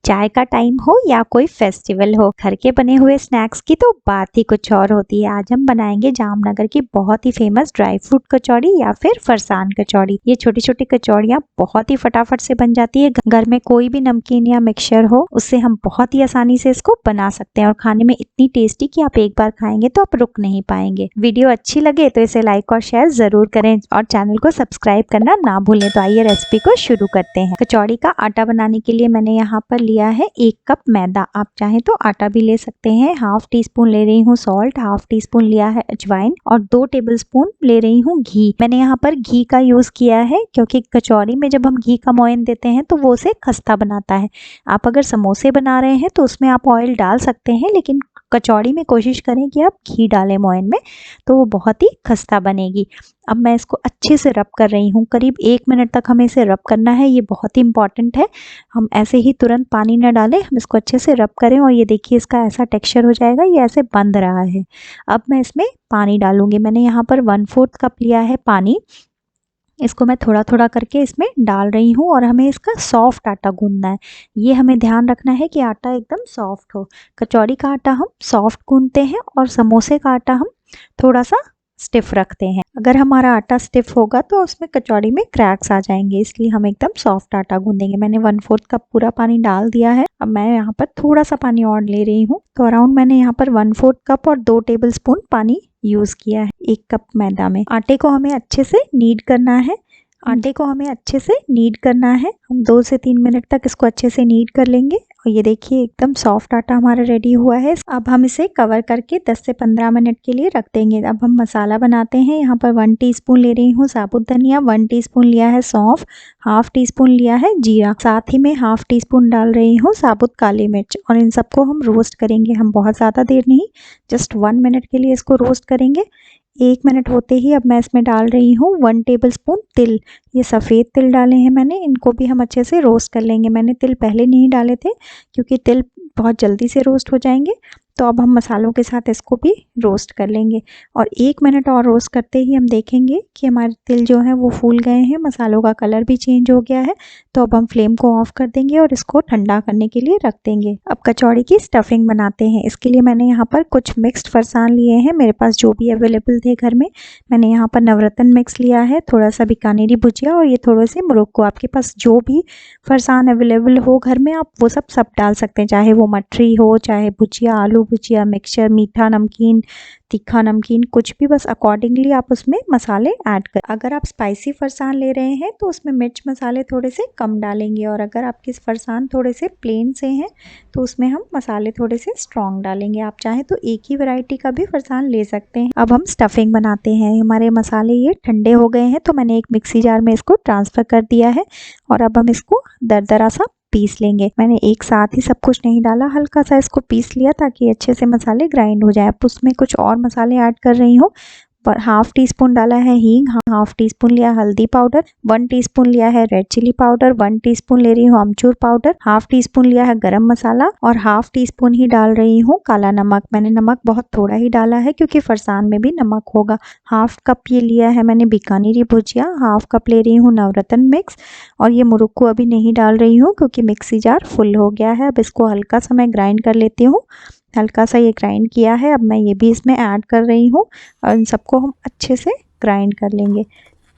चाय का टाइम हो या कोई फेस्टिवल हो, घर के बने हुए स्नैक्स की तो बात ही कुछ और होती है। आज हम बनाएंगे जामनगर की बहुत ही फेमस ड्राई फ्रूट कचौड़ी या फिर फरसान कचौड़ी। ये छोटी छोटी कचौड़ियाँ बहुत ही फटाफट से बन जाती है। घर में कोई भी नमकीन या मिक्सचर हो उससे हम बहुत ही आसानी से इसको बना सकते हैं और खाने में इतनी टेस्टी कि आप एक बार खाएंगे तो आप रुक नहीं पाएंगे। वीडियो अच्छी लगे तो इसे लाइक और शेयर जरूर करें और चैनल को सब्सक्राइब करना ना भूलें। तो आइए रेसिपी को शुरू करते हैं। कचौड़ी का आटा बनाने के लिए मैंने यहाँ पर लिया है 1 कप मैदा। आप चाहें तो आटा भी ले सकते हैं। हाफ टी स्पून ले रही हूँ सॉल्ट, हाफ टी स्पून लिया है अजवाइन और 2 टेबलस्पून ले रही हूँ घी। मैंने यहाँ पर घी का यूज किया है क्योंकि कचौड़ी में जब हम घी का मोयन देते हैं तो वो उसे खस्ता बनाता है। आप अगर समोसे बना रहे हैं तो उसमें आप ऑयल डाल सकते हैं, लेकिन कचौड़ी में कोशिश करें कि आप घी डालें मोयन में, तो वो बहुत ही खस्ता बनेगी। अब मैं इसको अच्छे से रब कर रही हूँ। करीब 1 मिनट तक हमें इसे रब करना है, ये बहुत ही इंपॉर्टेंट है। हम ऐसे ही तुरंत पानी न डालें, हम इसको अच्छे से रब करें और ये देखिए इसका ऐसा टेक्सचर हो जाएगा, ये ऐसे बंध रहा है। अब मैं इसमें पानी डालूंगी। मैंने यहाँ पर 1/4 कप लिया है पानी। इसको मैं थोड़ा थोड़ा करके इसमें डाल रही हूँ और हमें इसका सॉफ्ट आटा गूंदना है। ये हमें ध्यान रखना है कि आटा एकदम सॉफ्ट हो। कचौड़ी का आटा हम सॉफ्ट गूंदते हैं और समोसे का आटा हम थोड़ा सा स्टिफ रखते हैं। अगर हमारा आटा स्टिफ होगा तो उसमें कचौड़ी में क्रैक्स आ जाएंगे, इसलिए हम एकदम सॉफ्ट आटा गूंदेंगे। मैंने 1/4 कप पूरा पानी डाल दिया है। अब मैं यहाँ पर थोड़ा सा पानी और ले रही हूँ, तो अराउंड मैंने यहाँ पर 1/4 कप और 2 टेबलस्पून पानी यूज किया है 1 कप मैदा में। आटे को हमें अच्छे से नीड करना है। हम 2 से 3 मिनट तक इसको अच्छे से नीड कर लेंगे और ये देखिए एकदम सॉफ्ट आटा हमारा रेडी हुआ है। अब हम इसे कवर करके 10 से 15 मिनट के लिए रख देंगे। अब हम मसाला बनाते हैं। यहाँ पर 1 टीस्पून ले रही हूँ साबुत धनिया, 1 टीस्पून लिया है सौंफ, हाफ टी स्पून लिया है जीरा, साथ ही में हाफ टी स्पून डाल रही हूँ साबुत काली मिर्च और इन सबको हम रोस्ट करेंगे। हम बहुत ज़्यादा देर नहीं, जस्ट 1 मिनट के लिए इसको रोस्ट करेंगे। 1 मिनट होते ही अब मैं इसमें डाल रही हूँ 1 टेबलस्पून तिल। ये सफ़ेद तिल डाले हैं मैंने, इनको भी हम अच्छे से रोस्ट कर लेंगे। मैंने तिल पहले नहीं डाले थे क्योंकि तिल बहुत जल्दी से रोस्ट हो जाएंगे। तो अब हम मसालों के साथ इसको भी रोस्ट कर लेंगे और 1 मिनट और रोस्ट करते ही हम देखेंगे कि हमारे तिल जो है वो फूल गए हैं, मसालों का कलर भी चेंज हो गया है। तो अब हम फ्लेम को ऑफ कर देंगे और इसको ठंडा करने के लिए रख देंगे। अब कचौड़ी की स्टफिंग बनाते हैं। इसके लिए मैंने यहाँ पर कुछ मिक्स्ड फरसान लिए हैं, मेरे पास जो भी अवेलेबल थे घर में। मैंने यहाँ पर नवरत्न मिक्स लिया है, थोड़ा सा बीकानेरी भुजिया और ये थोड़े से मुरक्को। आपके पास जो भी फरसान अवेलेबल हो घर में आप वो सब डाल सकते हैं, चाहे वो मटरी हो, चाहे भुजिया, आलू भुजिया, मिक्सचर, मीठा नमकीन, तीखा नमकीन, कुछ भी, बस अकॉर्डिंगली आप उसमें मसाले ऐड कर। अगर आप स्पाइसी फरसान ले रहे हैं तो उसमें मिर्च मसाले थोड़े से कम डालेंगे और अगर आपके फरसान थोड़े से प्लेन से हैं तो उसमें हम मसाले थोड़े से स्ट्रॉन्ग डालेंगे। आप चाहें तो एक ही वैरायटी का भी फरसान ले सकते हैं। अब हम स्टफिंग बनाते हैं। हमारे मसाले ये ठंडे हो गए हैं तो मैंने एक मिक्सी जार में इसको ट्रांसफ़र कर दिया है और अब हम इसको दरदरा सा पीस लेंगे। मैंने एक साथ ही सब कुछ नहीं डाला, हल्का सा इसको पीस लिया ताकि अच्छे से मसाले ग्राइंड हो जाए। अब उसमें कुछ और मसाले ऐड कर रही हूँ। पर हाफ टी स्पून डाला है हींग, हाफ टी स्पून लिया हल्दी पाउडर, 1 टीस्पून लिया है रेड चिली पाउडर, 1 टीस्पून ले रही हूँ अमचूर पाउडर, हाफ टी स्पून लिया है गरम मसाला और हाफ टी स्पून ही डाल रही हूँ काला नमक। मैंने नमक बहुत थोड़ा ही डाला है क्योंकि फरसान में भी नमक होगा। हाफ कप ये लिया है मैंने बीकानेरी भुजिया, हाफ कप ले रही हूँ नवरत्न मिक्स और ये मुरक्को अभी नहीं डाल रही हूँ क्योंकि मिक्सी जार फुल हो गया है। अब इसको हल्का सा मैं ग्राइंड कर लेती हूँ। हल्का सा ये ग्राइंड किया है, अब मैं ये भी इसमें ऐड कर रही हूँ और इन सबको हम अच्छे से ग्राइंड कर लेंगे।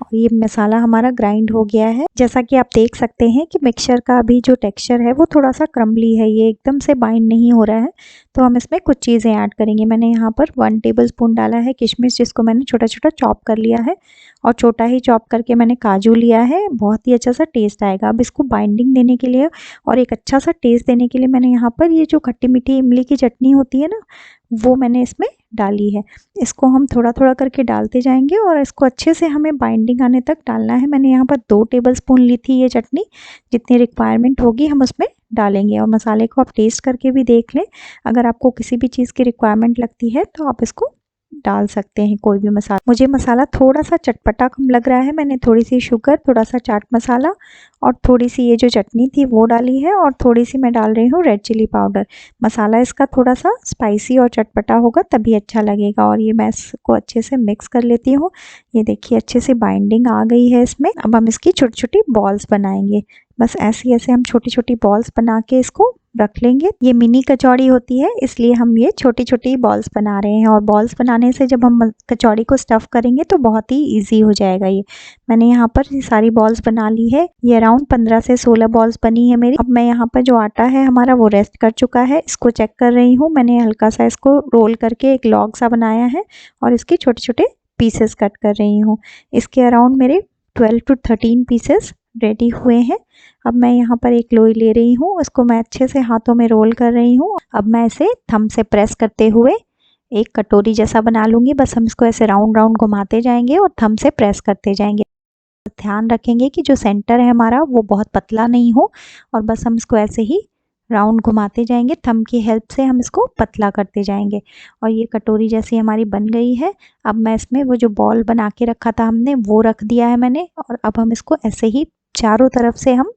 और ये मसाला हमारा ग्राइंड हो गया है। जैसा कि आप देख सकते हैं कि मिक्सचर का अभी जो टेक्सचर है वो थोड़ा सा क्रम्बली है, ये एकदम से बाइंड नहीं हो रहा है। तो हम इसमें कुछ चीज़ें ऐड करेंगे। मैंने यहाँ पर 1 टेबलस्पून डाला है किशमिश, जिसको मैंने छोटा छोटा चॉप कर लिया है और छोटा ही चॉप करके मैंने काजू लिया है। बहुत ही अच्छा सा टेस्ट आएगा। अब इसको बाइंडिंग देने के लिए और एक अच्छा सा टेस्ट देने के लिए मैंने यहाँ पर ये जो खट्टी मीठी इमली की चटनी होती है ना, वो मैंने इसमें डाली है। इसको हम थोड़ा थोड़ा करके डालते जाएंगे और इसको अच्छे से हमें बाइंडिंग आने तक डालना है। मैंने यहाँ पर 2 टेबलस्पून ली थी ये चटनी, जितनी रिक्वायरमेंट होगी हम उसमें डालेंगे। और मसाले को आप टेस्ट करके भी देख लें, अगर आपको किसी भी चीज़ की रिक्वायरमेंट लगती है तो आप इसको डाल सकते हैं कोई भी मसाला। मुझे मसाला थोड़ा सा चटपटा कम लग रहा है, मैंने थोड़ी सी शुगर, थोड़ा सा चाट मसाला और थोड़ी सी ये जो चटनी थी वो डाली है, और थोड़ी सी मैं डाल रही हूँ रेड चिली पाउडर। मसाला इसका थोड़ा सा स्पाइसी और चटपटा होगा तभी अच्छा लगेगा। और ये मैं इसको अच्छे से मिक्स कर लेती हूँ। ये देखिए अच्छे से बाइंडिंग आ गई है इसमें। अब हम इसकी छोटी छोटी बॉल्स बनाएंगे। बस ऐसे ऐसे हम छोटी छोटी बॉल्स बना के इसको रख लेंगे। ये मिनी कचौड़ी होती है इसलिए हम ये छोटी छोटी बॉल्स बना रहे हैं, और बॉल्स बनाने से जब हम कचौड़ी को स्टफ़ करेंगे तो बहुत ही इजी हो जाएगा। ये मैंने यहाँ पर ये सारी बॉल्स बना ली है। ये अराउंड 15 से 16 बॉल्स बनी है मेरी। अब मैं यहाँ पर जो आटा है हमारा वो रेस्ट कर चुका है, इसको चेक कर रही हूँ। मैंने हल्का सा इसको रोल करके एक लॉग सा बनाया है और इसके छोटे छोटे पीसेस कट कर रही हूँ। इसके अराउंड मेरे 12 to 13 पीसेस रेडी हुए हैं। अब मैं यहाँ पर एक लोई ले रही हूँ, उसको मैं अच्छे से हाथों में रोल कर रही हूँ। अब मैं इसे थंब से प्रेस करते हुए एक कटोरी जैसा बना लूँगी। बस हम इसको ऐसे राउंड राउंड घुमाते जाएंगे और थंब से प्रेस करते जाएंगे। ध्यान रखेंगे कि जो सेंटर है हमारा वो बहुत पतला नहीं हो, और बस हम इसको ऐसे ही राउंड घुमाते जाएंगे। थंब की हेल्प से हम इसको पतला करते जाएंगे। और ये कटोरी जैसी हमारी बन गई है। अब मैं इसमें वो जो बॉल बना के रखा था हमने वो रख दिया है मैंने, और अब हम इसको ऐसे ही चारों तरफ से हम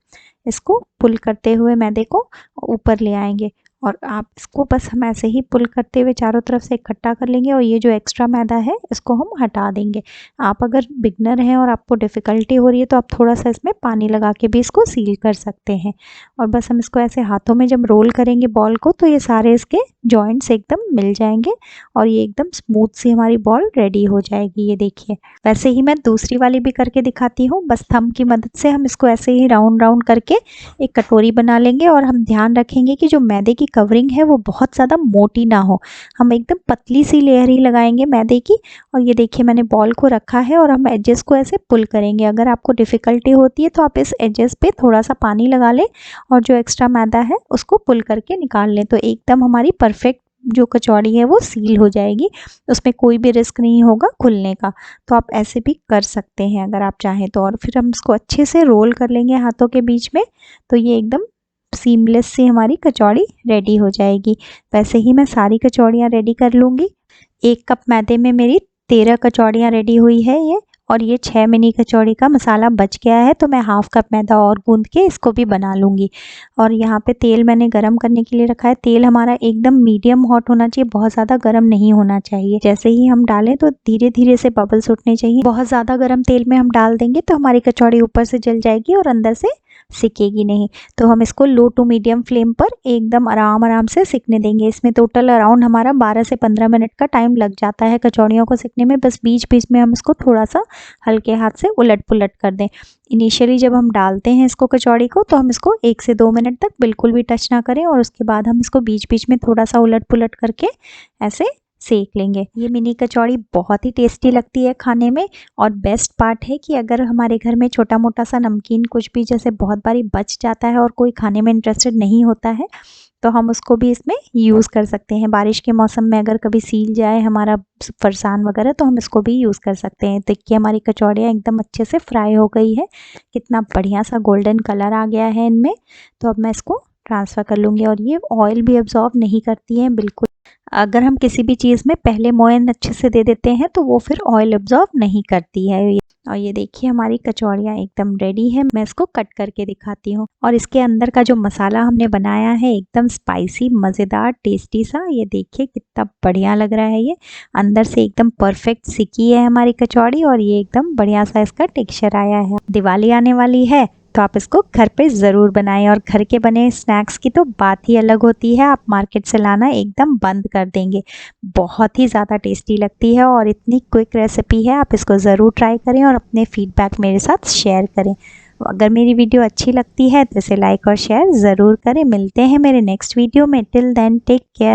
इसको पुल करते हुए मैदे को ऊपर ले आएंगे। और आप इसको बस हम ऐसे ही पुल करते हुए चारों तरफ से इकट्ठा कर लेंगे, और ये जो एक्स्ट्रा मैदा है इसको हम हटा देंगे। आप अगर बिगनर हैं और आपको डिफ़िकल्टी हो रही है तो आप थोड़ा सा इसमें पानी लगा के भी इसको सील कर सकते हैं। और बस हम इसको ऐसे हाथों में जब रोल करेंगे बॉल को तो ये सारे इसके जॉइंट्स एकदम मिल जाएंगे और ये एकदम स्मूथ सी हमारी बॉल रेडी हो जाएगी। ये देखिए, वैसे ही मैं दूसरी वाली भी करके दिखाती हूँ। बस थंब की मदद से हम इसको ऐसे ही राउंड राउंड करके एक कटोरी बना लेंगे, और हम ध्यान रखेंगे कि जो मैदे की कवरिंग है वो बहुत ज़्यादा मोटी ना हो। हम एकदम पतली सी लेयर ही लगाएंगे मैदे की। और ये देखिए मैंने बॉल को रखा है और हम एजेस को ऐसे पुल करेंगे। अगर आपको डिफ़िकल्टी होती है तो आप इस एजेस पे थोड़ा सा पानी लगा लें और जो एक्स्ट्रा मैदा है उसको पुल करके निकाल लें, तो एकदम हमारी परफेक्ट जो कचौड़ी है वो सील हो जाएगी। उसमें कोई भी रिस्क नहीं होगा खुलने का। तो आप ऐसे भी कर सकते हैं अगर आप चाहें तो। और फिर हम इसको अच्छे से रोल कर लेंगे हाथों के बीच में, तो ये एकदम सीमलेस सी हमारी कचौड़ी रेडी हो जाएगी। वैसे ही मैं सारी कचौड़ियाँ रेडी कर लूँगी। 1 कप मैदे में मेरी 13 कचौड़ियाँ रेडी हुई है ये, और ये 6 मिनी कचौड़ी का मसाला बच गया है, तो मैं हाफ़ कप मैदा और गूंद के इसको भी बना लूँगी। और यहाँ पे तेल मैंने गरम करने के लिए रखा है। तेल हमारा एकदम मीडियम हॉट होना चाहिए, बहुत ज़्यादा गरम नहीं होना चाहिए। जैसे ही हम डालें तो धीरे धीरे से बबल्स उठने चाहिए। बहुत ज़्यादा गरम तेल में हम डाल देंगे तो हमारी कचौड़ी ऊपर से जल जाएगी और अंदर से सिकेगी नहीं। तो हम इसको लो टू मीडियम फ्लेम पर एकदम आराम से सिकने देंगे। इसमें टोटल अराउंड हमारा 12 से 15 मिनट का टाइम लग जाता है कचौड़ियों को सिकने में। बस बीच बीच में हम इसको थोड़ा सा हल्के हाथ से उलट पुलट कर दें। इनिशियली जब हम डालते हैं इसको कचौड़ी को तो हम इसको 1 से 2 मिनट तक बिल्कुल भी टच ना करें, और उसके बाद हम इसको बीच बीच में थोड़ा सा उलट पुलट करके ऐसे सेक लेंगे। ये मिनी कचौड़ी बहुत ही टेस्टी लगती है खाने में। और बेस्ट पार्ट है कि अगर हमारे घर में छोटा मोटा सा नमकीन कुछ भी जैसे बहुत बारी बच जाता है और कोई खाने में इंटरेस्टेड नहीं होता है तो हम उसको भी इसमें यूज़ कर सकते हैं। बारिश के मौसम में अगर कभी सील जाए हमारा फरसान वगैरह तो हम इसको भी यूज़ कर सकते हैं। देखिए हमारी कचौड़ियाँ एकदम अच्छे से फ्राई हो गई है, कितना बढ़िया सा गोल्डन कलर आ गया है इनमें। तो अब मैं इसको ट्रांसफ़र कर लूँगी, और ये ऑयल भी एब्जॉर्ब नहीं करती हैं बिल्कुल। अगर हम किसी भी चीज़ में पहले मोयन अच्छे से दे देते हैं तो वो फिर ऑयल एब्जॉर्ब नहीं करती है। और ये देखिए हमारी कचौड़ियाँ एकदम रेडी है। मैं इसको कट करके दिखाती हूँ। और इसके अंदर का जो मसाला हमने बनाया है एकदम स्पाइसी मज़ेदार टेस्टी सा, ये देखिए कितना बढ़िया लग रहा है। ये अंदर से एकदम परफेक्ट सिकी है हमारी कचौड़ी, और ये एकदम बढ़िया सा इसका टेक्सचर आया है। दिवाली आने वाली है तो आप इसको घर पे ज़रूर बनाएं, और घर के बने स्नैक्स की तो बात ही अलग होती है। आप मार्केट से लाना एकदम बंद कर देंगे, बहुत ही ज़्यादा टेस्टी लगती है और इतनी क्विक रेसिपी है। आप इसको ज़रूर ट्राई करें और अपने फीडबैक मेरे साथ शेयर करें। अगर मेरी वीडियो अच्छी लगती है तो इसे लाइक और शेयर ज़रूर करें। मिलते हैं मेरे नेक्स्ट वीडियो में। Till then take care.